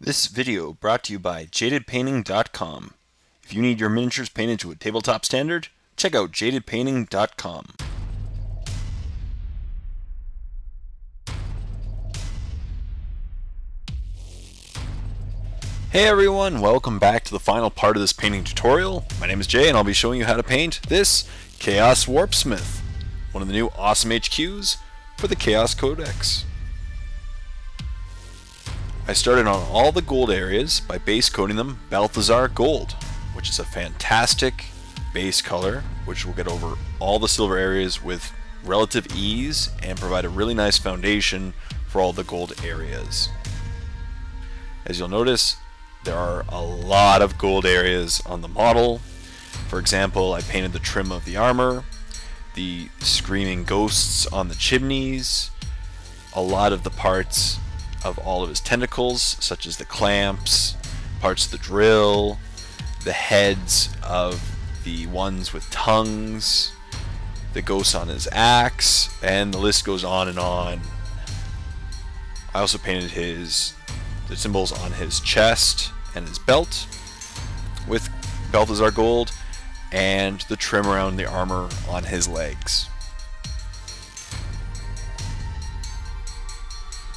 This video brought to you by jadedpainting.com. If you need your miniatures painted to a tabletop standard, check out jadedpainting.com. Hey everyone, welcome back to the final part of this painting tutorial. My name is Jay and I'll be showing you how to paint this Chaos Warpsmith, one of the new awesome HQs for the Chaos Codex. I started on all the gold areas by base coating them Balthazar Gold, which is a fantastic base color which will get over all the silver areas with relative ease and provide a really nice foundation for all the gold areas. As you'll notice, there are a lot of gold areas on the model. For example, I painted the trim of the armor, the screaming ghosts on the chimneys, a lot of the parts of all of his tentacles, such as the clamps, parts of the drill, the heads of the ones with tongues, the ghosts on his axe, and the list goes on and on. I also painted the symbols on his chest and his belt with Balthazar Gold, and the trim around the armor on his legs.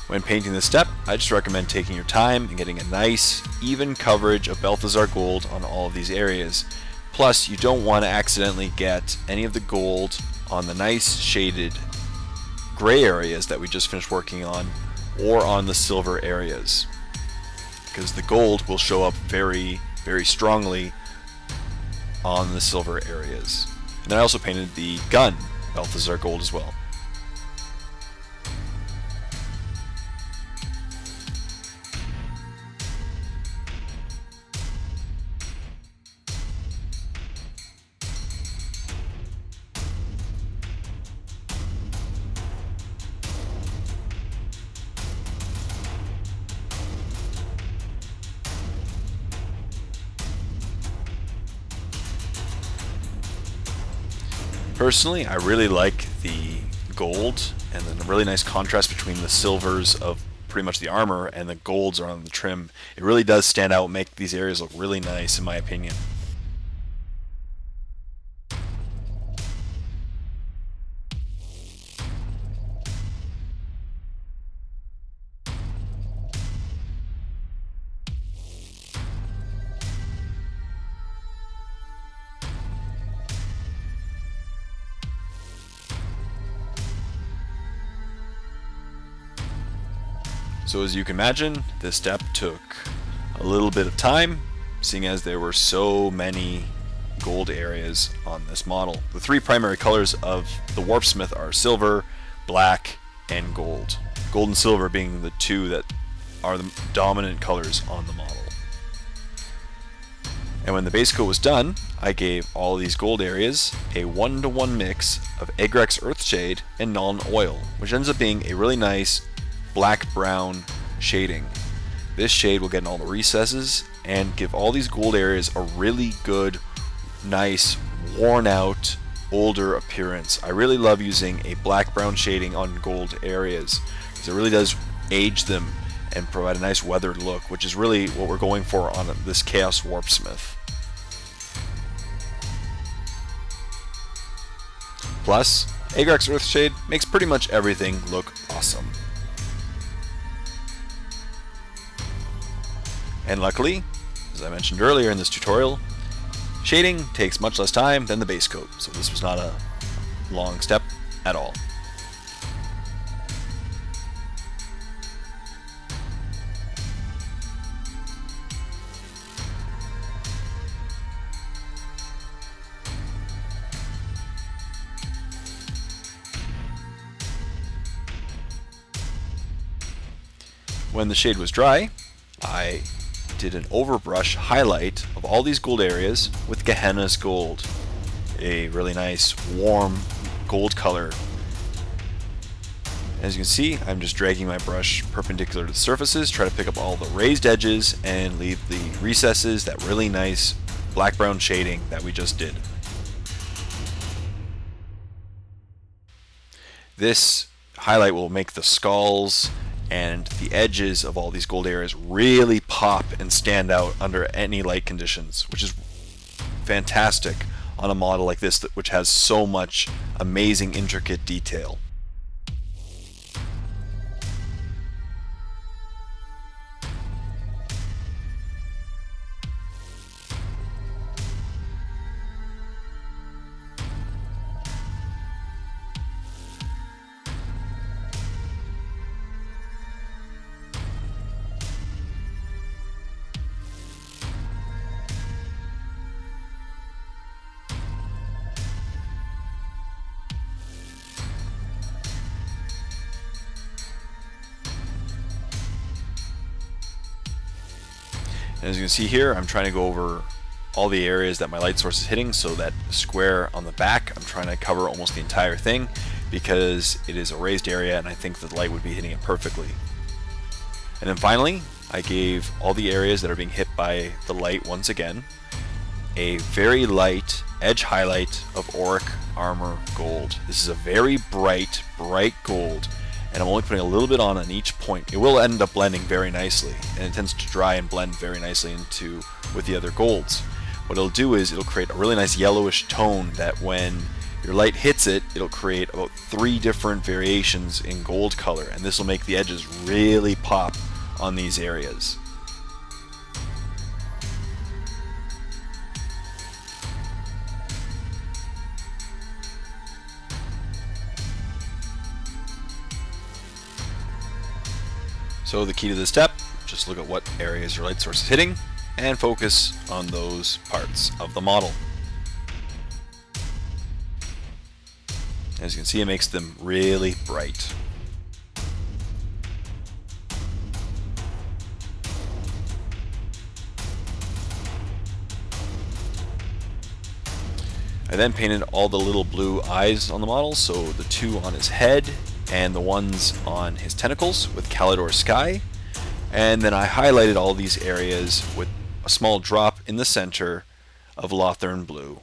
When painting this step, I just recommend taking your time and getting a nice, even coverage of Balthazar Gold on all of these areas. Plus, you don't want to accidentally get any of the gold on the nice shaded gray areas that we just finished working on, or on the silver areas, because the gold will show up very, very strongly on the silver areas. And then I also painted the gun Balthazar Gold as well. Personally, I really like the gold and then a really nice contrast between the silvers of pretty much the armor and the golds around the trim. It really does stand out and make these areas look really nice in my opinion. So as you can imagine, this step took a little bit of time, seeing as there were so many gold areas on this model. The three primary colors of the Warpsmith are silver, black, and gold. Gold and silver being the two that are the dominant colors on the model. And when the base coat was done, I gave all these gold areas a 1-to-1 mix of Egrex Earthshade and Nuln Oil, which ends up being a really nice black-brown shading. This shade will get in all the recesses and give all these gold areas a really good, nice, worn-out, older appearance. I really love using a black-brown shading on gold areas because it really does age them and provide a nice weathered look, which is really what we're going for on this Chaos Warpsmith. Plus, Egrex Earthshade makes pretty much everything look awesome. And luckily, as I mentioned earlier in this tutorial, shading takes much less time than the base coat, so this was not a long step at all. When the shade was dry, I did an overbrush highlight of all these gold areas with Gehenna's Gold, a really nice warm gold color. As you can see, I'm just dragging my brush perpendicular to the surfaces, try to pick up all the raised edges and leave the recesses, that really nice black-brown shading that we just did. This highlight will make the skulls and the edges of all these gold areas really pop and stand out under any light conditions, which is fantastic on a model like this which has so much amazing intricate detail. And as you can see here, I'm trying to go over all the areas that my light source is hitting, so that square on the back, I'm trying to cover almost the entire thing because it is a raised area and I think that the light would be hitting it perfectly. And then finally, I gave all the areas that are being hit by the light once again a very light edge highlight of Auric Armor Gold. This is a very bright gold, and I'm only putting a little bit on each point. It will end up blending very nicely, and it tends to dry and blend very nicely with the other golds. What it'll do is it'll create a really nice yellowish tone that when your light hits it, it'll create about 3 different variations in gold color, and this will make the edges really pop on these areas. So the key to this step, just look at what areas your light source is hitting and focus on those parts of the model. As you can see, it makes them really bright. I then painted all the little blue eyes on the model, so the 2 on his head and the ones on his tentacles with Calidor Sky, and then I highlighted all these areas with a small drop in the center of Lothern Blue.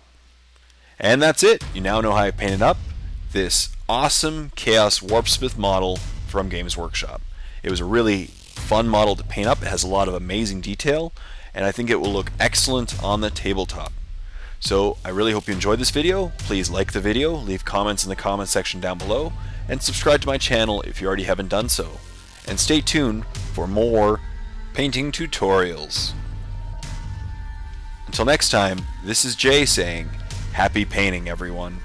And that's it. You now know how I painted up this awesome Chaos Warpsmith model from Games Workshop. It was a really fun model to paint up. It has a lot of amazing detail, and I think it will look excellent on the tabletop. So I really hope you enjoyed this video. Please like the video, leave comments in the comment section down below, and subscribe to my channel if you already haven't done so. And stay tuned for more painting tutorials. Until next time, this is Jay saying, happy painting everyone.